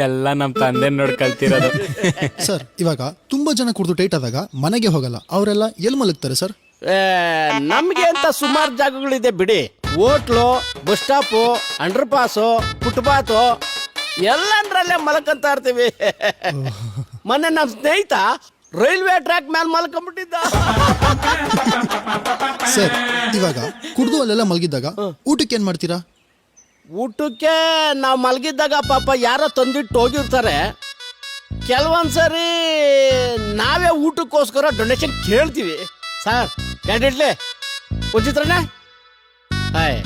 ಎಲ್ಲ ನಮ್ ತಂದೆ ನೋಡ್ ಕಲ್ತಿರೋದು. ಸರ್ ಇವಾಗ ತುಂಬಾ ಜನ ಕುಡಿದು ಟೈಟ್ ಆದಾಗ ಮನೆಗೆ ಹೋಗಲ್ಲ, ಅವರೆಲ್ಲ ಎಲ್ಲಿ ಮಲಗ್ತಾರೆ ಸರ್? ನಮ್ಗೆ ಅಂತ ಸುಮಾರು ಜಾಗಗಳಿದೆ ಬಿಡಿ. Hotel, bus stop, underpass, footpath ಎಲ್ಲಂದ್ರಲ್ಲೇ ಮಲ್ಕಂತ ಇರ್ತೀವಿ. ಮೊನ್ನೆ ನಮ್ ಸ್ನೇಹಿತ ರೈಲ್ವೆ ಟ್ರ್ಯಾಕ್ ಮೇಲೆ ಮಲ್ಕೊಂಡ್ಬಿಟ್ಟಿದ್ದ. ಸರ್ ಇವಾಗ ಕುಡ್ದು ಅಲ್ಲೆಲ್ಲ ಮಲಗಿದ್ದಾಗ ಊಟಕ್ಕೆ ಏನ್ ಮಾಡ್ತೀರಾ? ಊಟಕ್ಕೆ ನಾವು ಮಲಗಿದ್ದಾಗ ಪಾಪ ಯಾರೋ ತಂದಿಟ್ಟು ಹೋಗಿರ್ತಾರೆ. ಕೆಲವೊಂದ್ಸರಿ ನಾವೇ ಊಟಕ್ಕೋಸ್ಕರ ಡೊನೇಷನ್ ಕೇಳ್ತೀವಿ. ಸರ್ ಕ್ಯಾಂಡಿಡ್ಲೆ ಉಚಿತ್ರನೇ ಹಾಯ್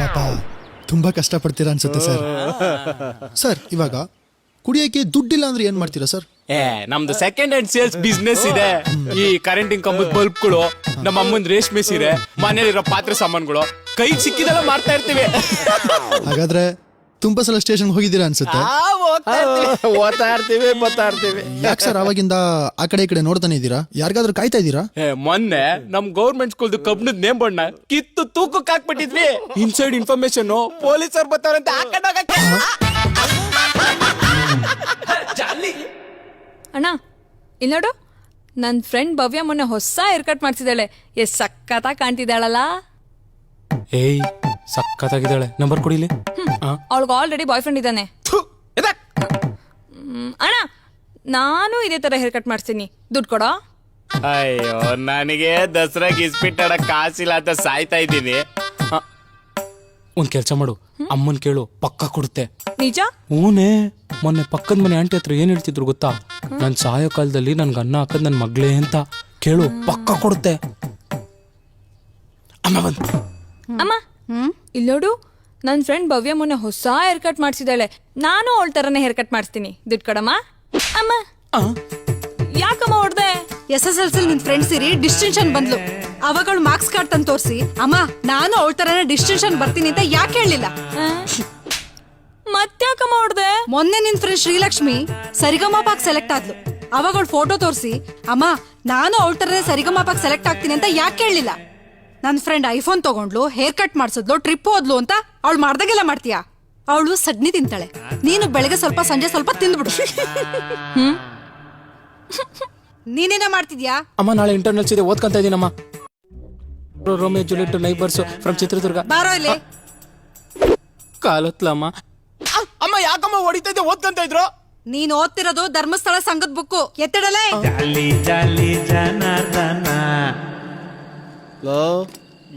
ಪಾಪ ತುಂಬಾ ಕಷ್ಟ ಪಡ್ತೀರಾ ಅನ್ಸುತ್ತೆ ಸರ್. ಸರ್ ಇವಾಗ ಕುಡಿಯಕ್ಕೆ ದುಡ್ಡಿಲ್ಲ ಅಂದ್ರೆ ಏನ್ ಮಾಡ್ತೀರಾ ಸರ್? ನಮ್ದು ಸೆಕೆಂಡ್ ಹ್ಯಾಂಡ್ ಸೇಲ್ಸ್ ಬಿಸ್ನೆಸ್ ಇದೆ. ಈ ಕರೆಂಟಿಂಗ್ ಕಂಬದ ಬಲ್ಬ್ಗಳು, ನಮ್ಮ ಅಮ್ಮನ ರೇಷ್ಮೆ ಸೀರೆ, ಮನೇಲಿರೋ ಪಾತ್ರೆ ಸಾಮಾನುಗಳು ಕೈಗೆ ಸಿಕ್ಕಿದೆಲ್ಲ ಮಾಡ್ತಾ ಇರ್ತೀವಿ. ಹಾಗಾದ್ರೆ ತುಂಬಾ ಸಲ ಸ್ಟೇಷನ್ ಹೋಗಿದ್ದೀರಾ ಅನ್ಸುತ್ತೆ. ಓದ್ತಾ ಇರ್ತೀವಿ, ಬರ್ತಾ ಇರ್ತೀವಿ. ಯಾಕೆ ಸರ್ ಅವಾಗಿಂದ ಆ ಕಡೆ ಈ ಕಡೆ ನೋಡ್ತಾನೆ ಇದ್ದೀರಾ? ಯಾರಿಗಾದ್ರೂ ಕಾಯ್ತಾ ಇದ್ದೀರಾ? ಮೊನ್ನೆ ನಮ್ ಗೌರ್ಮೆಂಟ್ ಸ್ಕೂಲ್ದು ಕಬ್ಬಿಣದ ನೇಮ್ ಬಣ್ಣ ಕಿತ್ತು ತೂಕಕ್ಕೆ ಹಾಕ್ಬಿಟ್ಟಿದ್ವಿ. ಇನ್ಸೈಡ್ ಇನ್ಫಾರ್ಮೇಶನ್ ಪೊಲೀಸರು ಬರ್ತಾರಂತೆ ಹಾಕೊಂಡೋಗಕ್ಕೆ. ಅಣ್ಣ ಇಲ್ಲಿ ನೋಡು, ನನ್ನ ಫ್ರೆಂಡ್ ಭವ್ಯ ಮೊನ್ನೆ ಹೊಸ ಹೇರ್ ಕಟ್ ಮಾಡ್ತಿದ್ದಾಳೆ. ಎಷ್ಟು ಸಕ್ಕತ್ತಾಗಿ ಕಾಣ್ತಿದ್ದಾಳಲ್ಲ. ಏಯ್ ಸಕ್ಕತ್ತಾಗಿದ್ದಾಳೆ. ನಂಬರ್ ಕೊಡಿಲಿ. ಅವಳಿಗೆ ಆಲ್ರೆಡಿ ಬಾಯ್ ಫ್ರೆಂಡ್ ಇದ್ದಾನೆ. ಅಣ್ಣ ನಾನು ಇದೇ ತರ ಹೇರ್ ಕಟ್ ಮಾಡ್ತೀನಿ, ದುಡ್ಡು ಕೊಡೋ. ಅಯ್ಯೋ ನನಗೆ ದಸರಾಗೆ ಇಸ್ಪಿಟ್ಟಾಡ ಕಾಸಿಲ್ಲ ಅಂತ ಸಾಯ್ತಾ ಇದ್ದೀನಿ. ಒಂದ್ ಕೆಲ್ಸ ಮಾಡು, ಅಮ್ಮನ್ ಕೇಳು, ಪಕ್ಕ ಕೊಡುತ್ತೆ. ನಿಜ? ಹೂನೇ. ಮೊನ್ನೆ ಪಕ್ಕದ ಮನೆ ಆಂಟಿ ಹತ್ರ ಏನ್ ಹೇಳ್ತಿದ್ರು ಗೊತ್ತಾ? ನನ್ ಸಾಯೋ ಕಾಲದಲ್ಲಿ ನನ್ಗೆ ಅನ್ನ ಹಾಕದ್ ನನ್ ಮಗ್ಳೇ ಅಂತ. ಕೇಳು, ಪಕ್ಕ ಕೊಡುತ್ತೆ. ಅಮ್ಮ ಬಂದ್. ಅಮ್ಮ ಇಲ್ಲಿ ನೋಡು, ನನ್ನ ಫ್ರೆಂಡ್ ಭವ್ಯ ಮೊನ್ನೆ ಹೊಸ ಹೇರ್ ಕಟ್ ಮಾಡ್ಸಿದ್ದಾಳೆ. ನಾನು ಅವಳ ತರನೇ ಹೇರ್ ಕಟ್ ಮಾಡಿಸ್ತೀನಿ, ದುಡ್ಡು ಕೊಡಮ್ಮ. ಅಮ್ಮ ಯಾಕಮ್ಮ ಹೊಡ್ದೆ? SSLC ನಿನ್ ಫ್ರೆಂಡ್ ಸಿರಿ ಡಿಸ್ಟಿಂಕ್ಷನ್ ಬಂದ್ಲು. ಅವಾಗ ಅವಳು ಮಾರ್ಕ್ಸ್ ಕಾರ್ಡ್ ತಂದು ತೋರಿಸಿ, ಅಮ್ಮ ನಾನು ಅವಳ ತರನೇ ಡಿಸ್ಟಿಂಕ್ಷನ್ ಬರ್ತೀನಿ ಅಂತ ಯಾಕೆ ಹೇಳಿಲ್ಲ? ಮತ್ತ್ಯಾಕಮ್ಮ ಹೊಡ್ದೆ? ಮೊನ್ನೆ ನಿನ್ ಫ್ರೆಂಡ್ ಶ್ರೀಲಕ್ಷ್ಮಿ ಸರಿಗಮಪಾಕ್ ಸೆಲೆಕ್ಟ್ ಆದ್ಲು. ಅವಾಗ ಅವಳು ಫೋಟೋ ತೋರಿಸಿ, ಅಮ್ಮ ನಾನು ಅವಳ ತರನೇ ಸರಿಗಮಪಾಕ್ ಸೆಲೆಕ್ಟ್ ಆಗ್ತೀನಿ ಅಂತ ಯಾಕೆ ಹೇಳಿಲ್ಲ? ನನ್ನ ಫ್ರೆಂಡ್ ಐಫೋನ್ ತಗೊಂಡ್ಲು, ಹೇರ್ ಕಟ್ ಮಾಡ್ಸಿದ್ಲು, ಟ್ರಿಪ್ ಹೋದ್ಲು ಅಂತ ಅವಳು ಮಾಡ್ದಾಗೆಲ್ಲ ಮಾಡ್ತೀಯಾ? ಅವಳು ಸಡ್ನಿ ತಿಂತಾಳೆ, ನೀನು ಬೆಳಗ್ಗೆ ಸ್ವಲ್ಪ ಸಂಜೆ ಸ್ವಲ್ಪ ತಿಂದ್ಬಿಡು. ನೀನೇನ ಮಾಡ್ತಿದ್ಯಾ? ಅಮ್ಮ ನಾಳೆ ಇಂಟರ್ನಲ್ಸ್ ಇದೆ, ಓದ್ಕೊಂತ ಇದೀನಮ್ಮ. Romeo Juliet neighbours from Chitradurga. ಬಾರೋ ಇಲ್ಲಿ. ಕಾಲತ್ಲಮ್ಮ. ಅಮ್ಮ ಯಾಕಮ್ಮ ಹೊಡಿತಾ ಇದ್ದೆ? ಓದ್ಕೊಂತ ಇದ್ರು. ನೀನ್ ಓದ್ತಿರೋದು ಧರ್ಮಸ್ಥಳ ಸಂಘದ ಬುಕ್ಕು, ಎತ್ತಡಲೇ.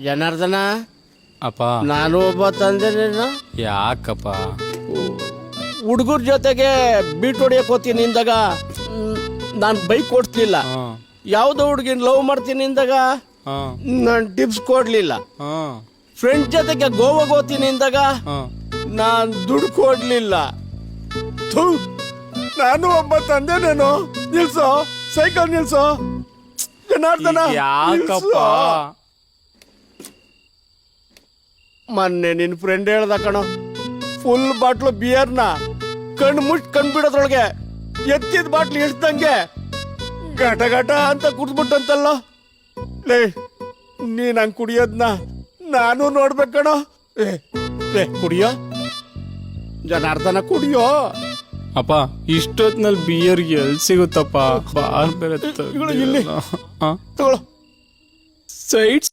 ಜನಾರ್ದನ ಅಪ್ಪ ನಾನು ಒಬ್ಬ ತಂದೆ. ಯಾಕಪ್ಪ? ಹುಡುಗರ ಜೊತೆಗೆ ಬೀಟ್ ಹೊಡಿಯಕ್ ಹೋಗ್ತೀನಿ ಇಂದಾಗ ನಾನು ಬೈಕ್ ಕೊಡ್ತಿಲ್ಲ. ಯಾವ್ದೋ ಹುಡುಗಿನ ಲವ್ ಮಾಡ್ತೀನಿ ಇಂದಾಗ ನಾನು ಟಿಪ್ಸ್ ಕೊಡ್ಲಿಲ್ಲ. ಫ್ರೆಂಡ್ ಜೊತೆಗೆ ಗೋವಾಗೆ ಹೋಗ್ತೀನಿ ಇಂದಾಗ ನಾನ್ ದುಡ್ಡು ಕೊಡ್ಲಿಲ್ಲ. ನಾನು ಒಬ್ಬ ತಂದೆನೇನು? ನಿಲ್ಸೋ, ಸೈಕಲ್ ನಿಲ್ಸೋ. ಜನಾರ್ದನ ಯಾಕಪ್ಪ? ಮೊನ್ನೆ ನಿನ್ ಫ್ರೆಂಡ್ ಹೇಳ್ದ ಕಣೋ, ಫುಲ್ ಬಾಟ್ಲು ಬಿಯರ್ನ ಕಣ್ಣು ಮುಟ್ ಕಂಡ್ಬಿಡೋದ್ರೊಳಗೆ ಎತ್ತಿದ ಬಾಟ್ಲು ಇಡ್ದಂಗೆ ಘಟ ಘಟ ಅಂತ ಕುಡ್ದ್ಬಿಟ್ಟಂತಲ್ಲ. ಲೇ ನೀನ್ ಹಂಗ್ ಕುಡಿಯೋದ್ನ ನಾನು ನೋಡ್ಬೇಕಣೋ. ಲೇ ಕುಡಿಯೋ ಜನಾರ್ದನ, ಕುಡಿಯೋ. ಅಪ್ಪ ಇಷ್ಟೊತ್ನಲ್ಲಿ ಬಿಯರ್ ಎಲ್ಲಿ ಸಿಗುತ್ತಪ್ಪ? ಬಾರ್ ಬೇರೆ ಇಲ್ಲಿ ತಗೊಳ್ಳೋ. ಸೈಡ್ಸ್